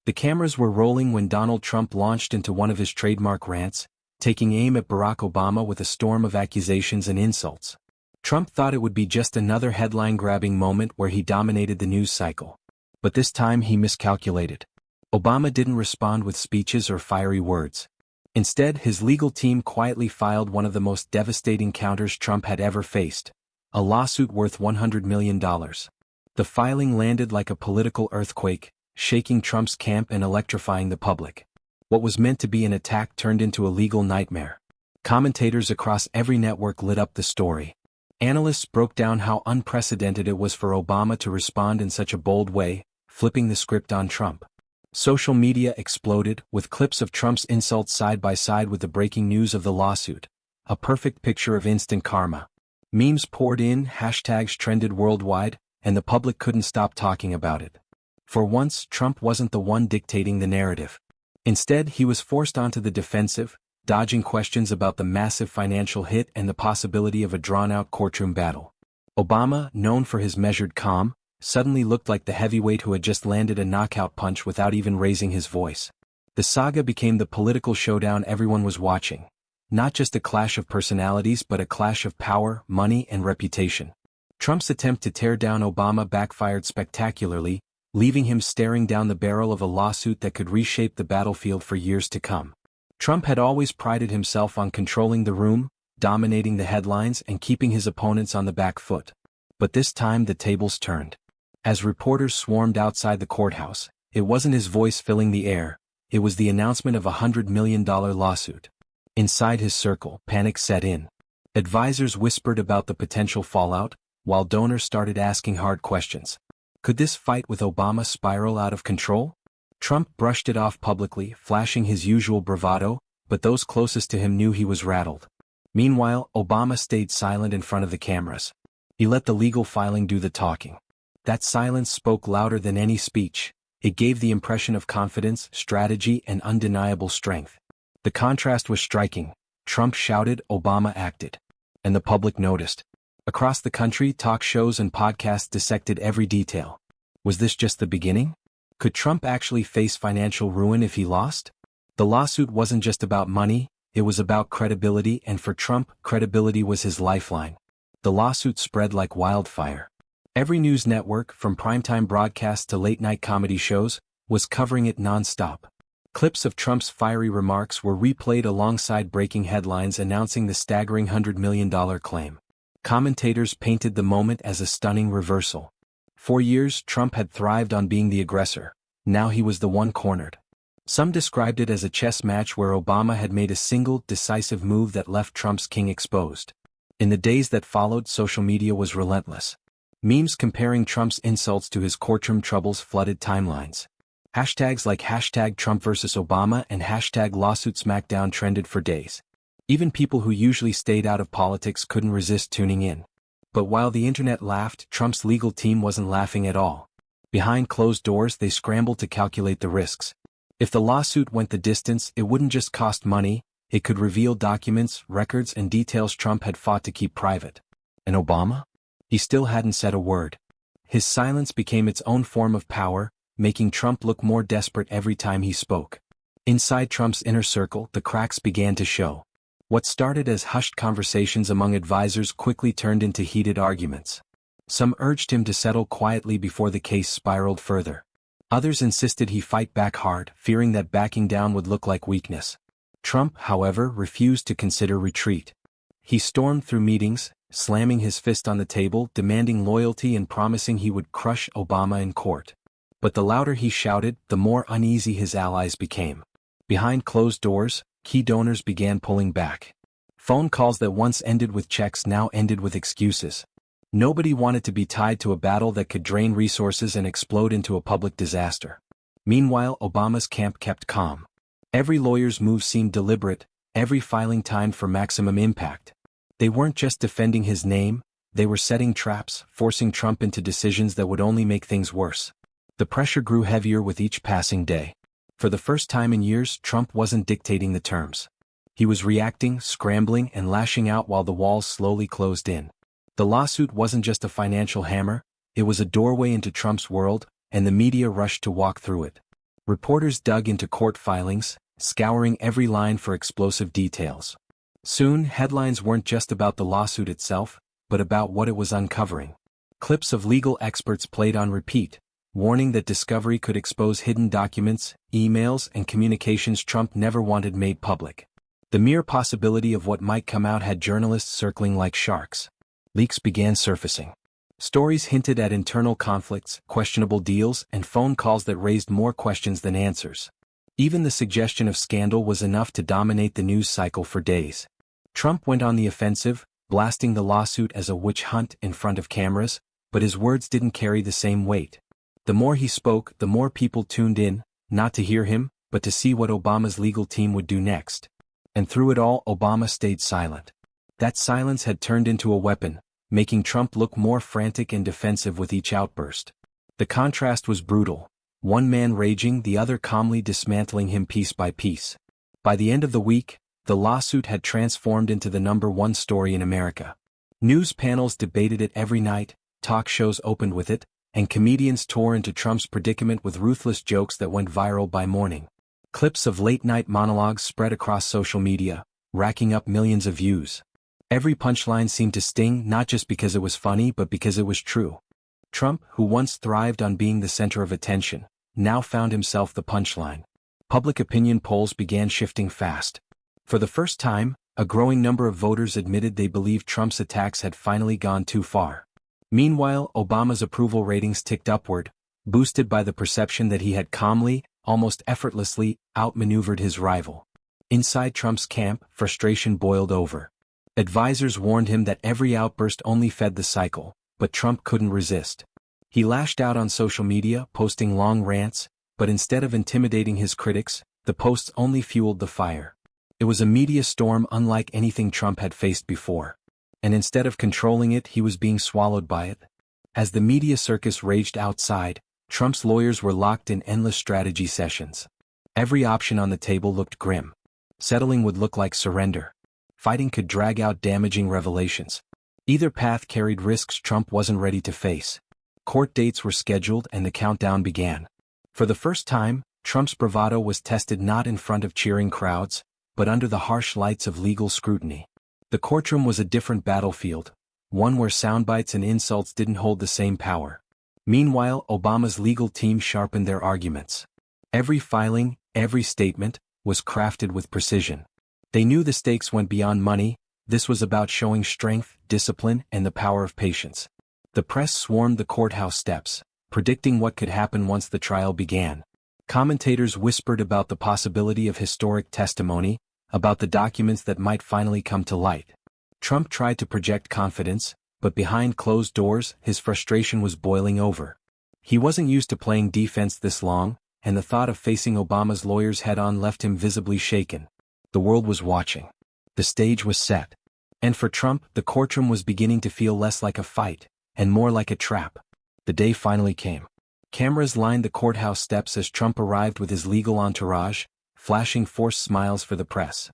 The cameras were rolling when Donald Trump launched into one of his trademark rants, taking aim at Barack Obama with a storm of accusations and insults. Trump thought it would be just another headline-grabbing moment where he dominated the news cycle. But this time he miscalculated. Obama didn't respond with speeches or fiery words. Instead, his legal team quietly filed one of the most devastating counters Trump had ever faced, a lawsuit worth $100 million. The filing landed like a political earthquake, shaking Trump's camp and electrifying the public. What was meant to be an attack turned into a legal nightmare. Commentators across every network lit up the story. Analysts broke down how unprecedented it was for Obama to respond in such a bold way, flipping the script on Trump. Social media exploded, with clips of Trump's insults side by side with the breaking news of the lawsuit. A perfect picture of instant karma. Memes poured in, hashtags trended worldwide, and the public couldn't stop talking about it. For once, Trump wasn't the one dictating the narrative. Instead, he was forced onto the defensive, dodging questions about the massive financial hit and the possibility of a drawn-out courtroom battle. Obama, known for his measured calm, suddenly looked like the heavyweight who had just landed a knockout punch without even raising his voice. The saga became the political showdown everyone was watching. Not just a clash of personalities but a clash of power, money, and reputation. Trump's attempt to tear down Obama backfired spectacularly, leaving him staring down the barrel of a lawsuit that could reshape the battlefield for years to come. Trump had always prided himself on controlling the room, dominating the headlines, and keeping his opponents on the back foot. But this time the tables turned. As reporters swarmed outside the courthouse, it wasn't his voice filling the air, it was the announcement of a $100 million lawsuit. Inside his circle, panic set in. Advisors whispered about the potential fallout, while donors started asking hard questions. Could this fight with Obama spiral out of control? Trump brushed it off publicly, flashing his usual bravado, but those closest to him knew he was rattled. Meanwhile, Obama stayed silent in front of the cameras. He let the legal filing do the talking. That silence spoke louder than any speech. It gave the impression of confidence, strategy, and undeniable strength. The contrast was striking. Trump shouted, Obama acted. And the public noticed. Across the country, talk shows and podcasts dissected every detail. Was this just the beginning? Could Trump actually face financial ruin if he lost? The lawsuit wasn't just about money, it was about credibility, and for Trump, credibility was his lifeline. The lawsuit spread like wildfire. Every news network, from primetime broadcasts to late-night comedy shows, was covering it non-stop. Clips of Trump's fiery remarks were replayed alongside breaking headlines announcing the staggering $100 million claim. Commentators painted the moment as a stunning reversal. For years, Trump had thrived on being the aggressor. Now he was the one cornered. Some described it as a chess match where Obama had made a single, decisive move that left Trump's king exposed. In the days that followed, social media was relentless. Memes comparing Trump's insults to his courtroom troubles flooded timelines. Hashtags like #Trump vs. Obama and #lawsuit smackdown trended for days. Even people who usually stayed out of politics couldn't resist tuning in. But while the internet laughed, Trump's legal team wasn't laughing at all. Behind closed doors, they scrambled to calculate the risks. If the lawsuit went the distance, it wouldn't just cost money, it could reveal documents, records, and details Trump had fought to keep private. And Obama? He still hadn't said a word. His silence became its own form of power, making Trump look more desperate every time he spoke. Inside Trump's inner circle, the cracks began to show. What started as hushed conversations among advisors quickly turned into heated arguments. Some urged him to settle quietly before the case spiraled further. Others insisted he fight back hard, fearing that backing down would look like weakness. Trump, however, refused to consider retreat. He stormed through meetings, slamming his fist on the table, demanding loyalty and promising he would crush Obama in court. But the louder he shouted, the more uneasy his allies became. Behind closed doors, key donors began pulling back. Phone calls that once ended with checks now ended with excuses. Nobody wanted to be tied to a battle that could drain resources and explode into a public disaster. Meanwhile, Obama's camp kept calm. Every lawyer's move seemed deliberate, every filing timed for maximum impact. They weren't just defending his name, they were setting traps, forcing Trump into decisions that would only make things worse. The pressure grew heavier with each passing day. For the first time in years, Trump wasn't dictating the terms. He was reacting, scrambling, and lashing out while the walls slowly closed in. The lawsuit wasn't just a financial hammer, it was a doorway into Trump's world, and the media rushed to walk through it. Reporters dug into court filings, scouring every line for explosive details. Soon, headlines weren't just about the lawsuit itself, but about what it was uncovering. Clips of legal experts played on repeat, warning that discovery could expose hidden documents, emails, and communications Trump never wanted made public. The mere possibility of what might come out had journalists circling like sharks. Leaks began surfacing. Stories hinted at internal conflicts, questionable deals, and phone calls that raised more questions than answers. Even the suggestion of scandal was enough to dominate the news cycle for days. Trump went on the offensive, blasting the lawsuit as a witch hunt in front of cameras, but his words didn't carry the same weight. The more he spoke, the more people tuned in, not to hear him, but to see what Obama's legal team would do next. And through it all, Obama stayed silent. That silence had turned into a weapon, making Trump look more frantic and defensive with each outburst. The contrast was brutal. One man raging, the other calmly dismantling him piece by piece. By the end of the week, the lawsuit had transformed into the #1 story in America. News panels debated it every night, talk shows opened with it, and comedians tore into Trump's predicament with ruthless jokes that went viral by morning. Clips of late-night monologues spread across social media, racking up millions of views. Every punchline seemed to sting not just because it was funny but because it was true. Trump, who once thrived on being the center of attention, now found himself the punchline. Public opinion polls began shifting fast. For the first time, a growing number of voters admitted they believed Trump's attacks had finally gone too far. Meanwhile, Obama's approval ratings ticked upward, boosted by the perception that he had calmly, almost effortlessly, outmaneuvered his rival. Inside Trump's camp, frustration boiled over. Advisors warned him that every outburst only fed the cycle, but Trump couldn't resist. He lashed out on social media, posting long rants, but instead of intimidating his critics, the posts only fueled the fire. It was a media storm unlike anything Trump had faced before. And instead of controlling it, he was being swallowed by it. As the media circus raged outside, Trump's lawyers were locked in endless strategy sessions. Every option on the table looked grim. Settling would look like surrender. Fighting could drag out damaging revelations. Either path carried risks Trump wasn't ready to face. Court dates were scheduled and the countdown began. For the first time, Trump's bravado was tested not in front of cheering crowds, but under the harsh lights of legal scrutiny. The courtroom was a different battlefield, one where soundbites and insults didn't hold the same power. Meanwhile, Obama's legal team sharpened their arguments. Every filing, every statement, was crafted with precision. They knew the stakes went beyond money. This was about showing strength, discipline, and the power of patience. The press swarmed the courthouse steps, predicting what could happen once the trial began. Commentators whispered about the possibility of historic testimony, about the documents that might finally come to light. Trump tried to project confidence, but behind closed doors, his frustration was boiling over. He wasn't used to playing defense this long, and the thought of facing Obama's lawyers head-on left him visibly shaken. The world was watching. The stage was set. And for Trump, the courtroom was beginning to feel less like a fight, and more like a trap. The day finally came. Cameras lined the courthouse steps as Trump arrived with his legal entourage, flashing forced smiles for the press.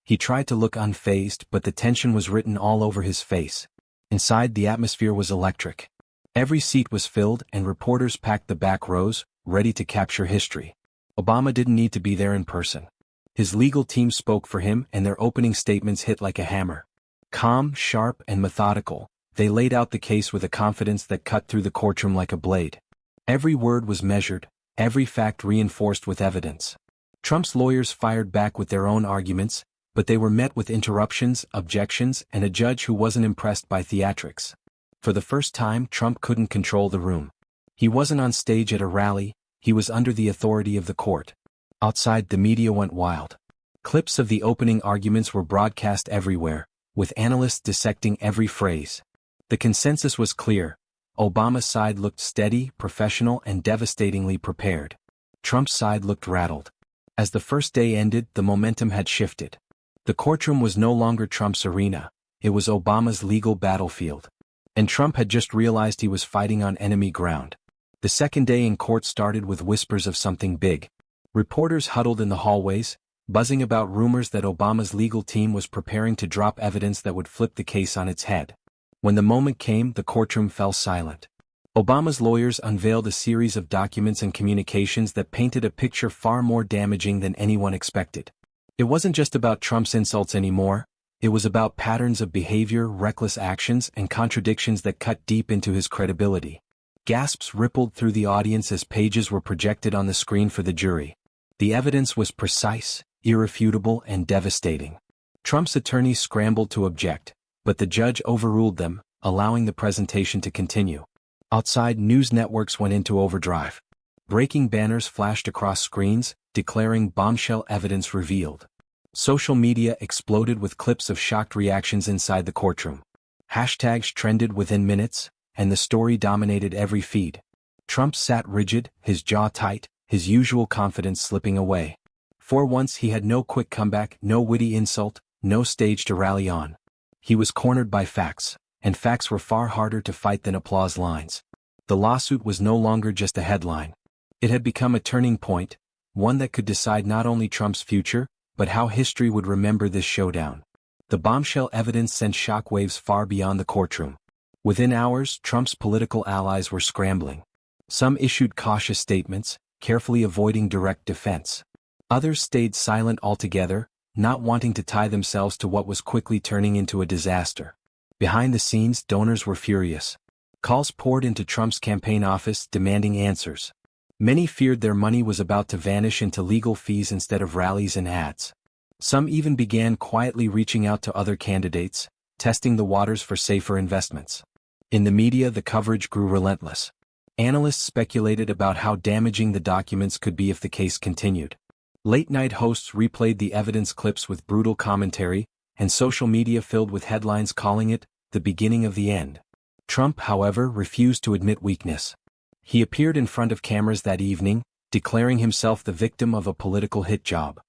He tried to look unfazed, but the tension was written all over his face. Inside, the atmosphere was electric. Every seat was filled and reporters packed the back rows, ready to capture history. Obama didn't need to be there in person. His legal team spoke for him and their opening statements hit like a hammer. Calm, sharp, and methodical, they laid out the case with a confidence that cut through the courtroom like a blade. Every word was measured, every fact reinforced with evidence. Trump's lawyers fired back with their own arguments, but they were met with interruptions, objections, and a judge who wasn't impressed by theatrics. For the first time, Trump couldn't control the room. He wasn't on stage at a rally, he was under the authority of the court. Outside, the media went wild. Clips of the opening arguments were broadcast everywhere, with analysts dissecting every phrase. The consensus was clear. Obama's side looked steady, professional, and devastatingly prepared. Trump's side looked rattled. As the first day ended, the momentum had shifted. The courtroom was no longer Trump's arena, it was Obama's legal battlefield. And Trump had just realized he was fighting on enemy ground. The second day in court started with whispers of something big. Reporters huddled in the hallways, buzzing about rumors that Obama's legal team was preparing to drop evidence that would flip the case on its head. When the moment came, the courtroom fell silent. Obama's lawyers unveiled a series of documents and communications that painted a picture far more damaging than anyone expected. It wasn't just about Trump's insults anymore, it was about patterns of behavior, reckless actions, and contradictions that cut deep into his credibility. Gasps rippled through the audience as pages were projected on the screen for the jury. The evidence was precise, irrefutable, and devastating. Trump's attorneys scrambled to object, but the judge overruled them, allowing the presentation to continue. Outside, news networks went into overdrive. Breaking banners flashed across screens, declaring bombshell evidence revealed. Social media exploded with clips of shocked reactions inside the courtroom. Hashtags trended within minutes, and the story dominated every feed. Trump sat rigid, his jaw tight, his usual confidence slipping away. For once he had no quick comeback, no witty insult, no stage to rally on. He was cornered by facts, and facts were far harder to fight than applause lines. The lawsuit was no longer just a headline. It had become a turning point, one that could decide not only Trump's future, but how history would remember this showdown. The bombshell evidence sent shockwaves far beyond the courtroom. Within hours, Trump's political allies were scrambling. Some issued cautious statements, carefully avoiding direct defense. Others stayed silent altogether, not wanting to tie themselves to what was quickly turning into a disaster. Behind the scenes, donors were furious. Calls poured into Trump's campaign office demanding answers. Many feared their money was about to vanish into legal fees instead of rallies and ads. Some even began quietly reaching out to other candidates, testing the waters for safer investments. In the media, the coverage grew relentless. Analysts speculated about how damaging the documents could be if the case continued. Late-night hosts replayed the evidence clips with brutal commentary, and social media filled with headlines calling it the beginning of the end. Trump, however, refused to admit weakness. He appeared in front of cameras that evening, declaring himself the victim of a political hit job.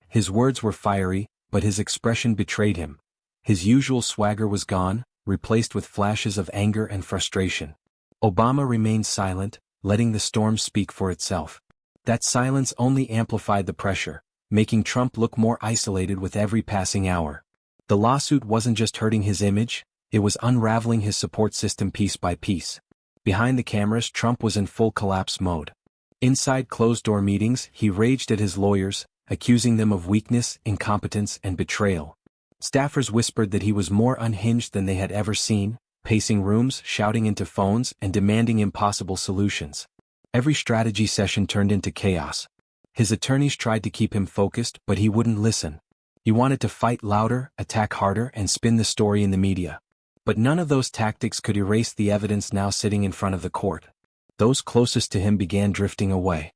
His words were fiery, but his expression betrayed him. His usual swagger was gone, replaced with flashes of anger and frustration. Obama remained silent, letting the storm speak for itself. That silence only amplified the pressure, making Trump look more isolated with every passing hour. The lawsuit wasn't just hurting his image, it was unraveling his support system piece by piece. Behind the cameras, Trump was in full collapse mode. Inside closed-door meetings, he raged at his lawyers, accusing them of weakness, incompetence, and betrayal. Staffers whispered that he was more unhinged than they had ever seen, pacing rooms, shouting into phones, and demanding impossible solutions. Every strategy session turned into chaos. His attorneys tried to keep him focused, but he wouldn't listen. He wanted to fight louder, attack harder, and spin the story in the media. But none of those tactics could erase the evidence now sitting in front of the court. Those closest to him began drifting away.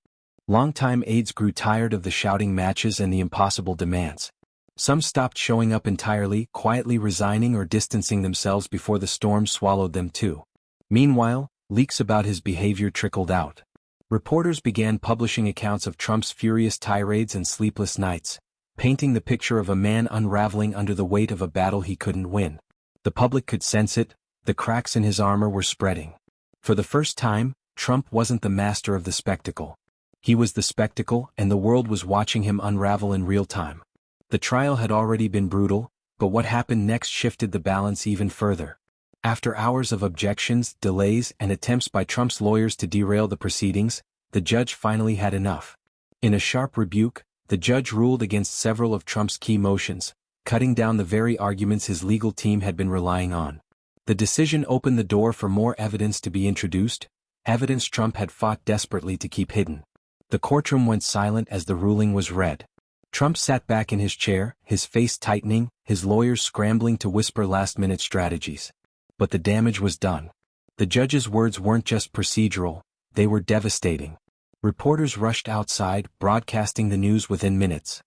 Longtime aides grew tired of the shouting matches and the impossible demands. Some stopped showing up entirely, quietly resigning or distancing themselves before the storm swallowed them too. Meanwhile, leaks about his behavior trickled out. Reporters began publishing accounts of Trump's furious tirades and sleepless nights, painting the picture of a man unraveling under the weight of a battle he couldn't win. The public could sense it, the cracks in his armor were spreading. For the first time, Trump wasn't the master of the spectacle. He was the spectacle, and the world was watching him unravel in real time. The trial had already been brutal, but what happened next shifted the balance even further. After hours of objections, delays, and attempts by Trump's lawyers to derail the proceedings, the judge finally had enough. In a sharp rebuke, the judge ruled against several of Trump's key motions, cutting down the very arguments his legal team had been relying on. The decision opened the door for more evidence to be introduced, evidence Trump had fought desperately to keep hidden. The courtroom went silent as the ruling was read. Trump sat back in his chair, his face tightening, his lawyers scrambling to whisper last-minute strategies. But the damage was done. The judge's words weren't just procedural, they were devastating. Reporters rushed outside, broadcasting the news within minutes.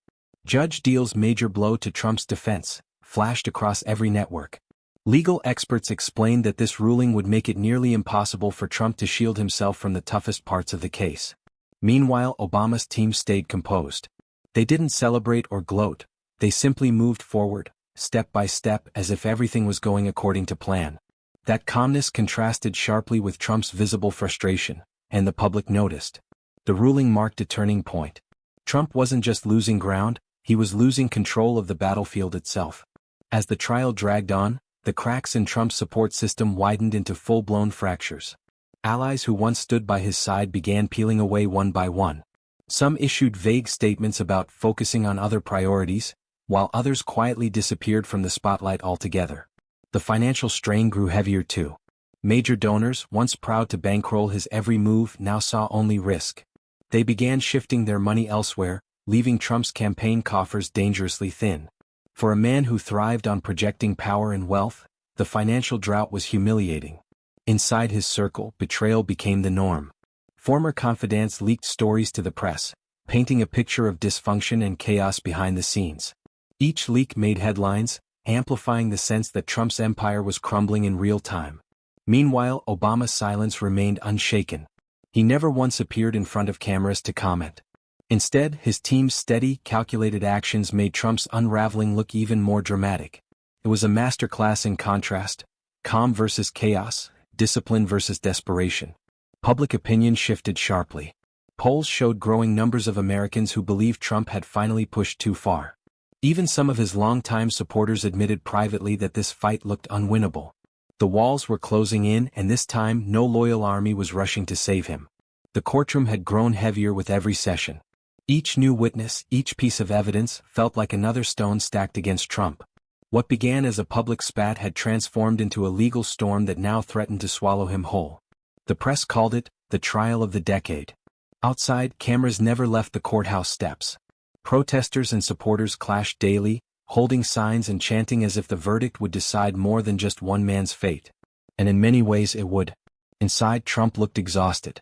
Judge Deal's major blow to Trump's defense flashed across every network. Legal experts explained that this ruling would make it nearly impossible for Trump to shield himself from the toughest parts of the case. Meanwhile, Obama's team stayed composed. They didn't celebrate or gloat, they simply moved forward, step by step, as if everything was going according to plan. That calmness contrasted sharply with Trump's visible frustration, and the public noticed. The ruling marked a turning point. Trump wasn't just losing ground, he was losing control of the battlefield itself. As the trial dragged on, the cracks in Trump's support system widened into full-blown fractures. Allies who once stood by his side began peeling away one by one. Some issued vague statements about focusing on other priorities, while others quietly disappeared from the spotlight altogether. The financial strain grew heavier too. Major donors, once proud to bankroll his every move, now saw only risk. They began shifting their money elsewhere, leaving Trump's campaign coffers dangerously thin. For a man who thrived on projecting power and wealth, the financial drought was humiliating. Inside his circle, betrayal became the norm. Former confidants leaked stories to the press, painting a picture of dysfunction and chaos behind the scenes. Each leak made headlines, amplifying the sense that Trump's empire was crumbling in real time. Meanwhile, Obama's silence remained unshaken. He never once appeared in front of cameras to comment. Instead, his team's steady, calculated actions made Trump's unraveling look even more dramatic. It was a masterclass in contrast: calm versus chaos, discipline versus desperation. Public opinion shifted sharply. Polls showed growing numbers of Americans who believed Trump had finally pushed too far. Even some of his longtime supporters admitted privately that this fight looked unwinnable. The walls were closing in, and this time no loyal army was rushing to save him. The courtroom had grown heavier with every session. Each new witness, each piece of evidence, felt like another stone stacked against Trump. What began as a public spat had transformed into a legal storm that now threatened to swallow him whole. The press called it the trial of the decade. Outside, cameras never left the courthouse steps. Protesters and supporters clashed daily, holding signs and chanting as if the verdict would decide more than just one man's fate. And in many ways it would. Inside, Trump looked exhausted.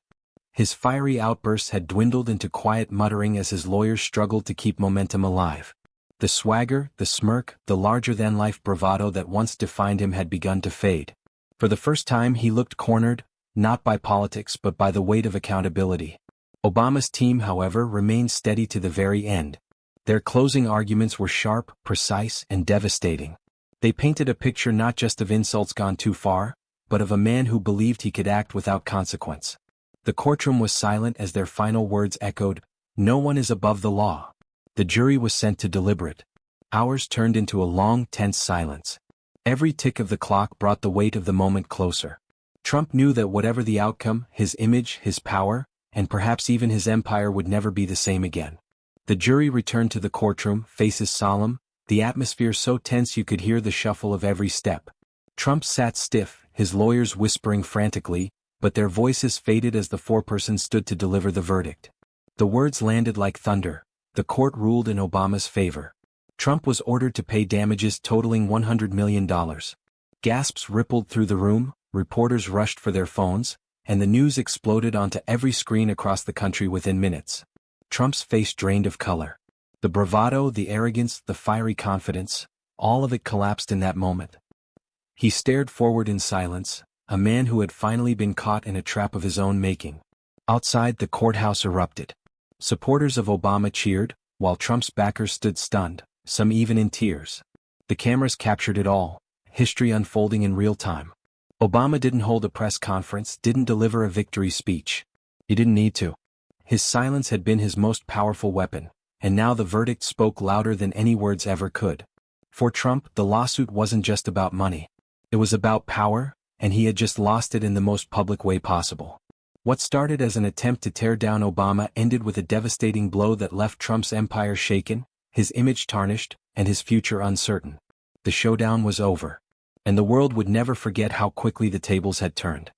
His fiery outbursts had dwindled into quiet muttering as his lawyers struggled to keep momentum alive. The swagger, the smirk, the larger-than-life bravado that once defined him had begun to fade. For the first time he looked cornered, not by politics but by the weight of accountability. Obama's team, however, remained steady to the very end. Their closing arguments were sharp, precise, and devastating. They painted a picture not just of insults gone too far, but of a man who believed he could act without consequence. The courtroom was silent as their final words echoed, "No one is above the law." The jury was sent to deliberate. Hours turned into a long, tense silence. Every tick of the clock brought the weight of the moment closer. Trump knew that whatever the outcome, his image, his power, and perhaps even his empire would never be the same again. The jury returned to the courtroom, faces solemn, the atmosphere so tense you could hear the shuffle of every step. Trump sat stiff, his lawyers whispering frantically, but their voices faded as the foreperson stood to deliver the verdict. The words landed like thunder. The court ruled in Obama's favor. Trump was ordered to pay damages totaling $100 million. Gasps rippled through the room, reporters rushed for their phones, and the news exploded onto every screen across the country within minutes. Trump's face drained of color. The bravado, the arrogance, the fiery confidence, all of it collapsed in that moment. He stared forward in silence, a man who had finally been caught in a trap of his own making. Outside, the courthouse erupted. Supporters of Obama cheered, while Trump's backers stood stunned, some even in tears. The cameras captured it all, history unfolding in real time. Obama didn't hold a press conference, didn't deliver a victory speech. He didn't need to. His silence had been his most powerful weapon, and now the verdict spoke louder than any words ever could. For Trump, the lawsuit wasn't just about money. It was about power, and he had just lost it in the most public way possible. What started as an attempt to tear down Obama ended with a devastating blow that left Trump's empire shaken, his image tarnished, and his future uncertain. The showdown was over. And the world would never forget how quickly the tables had turned.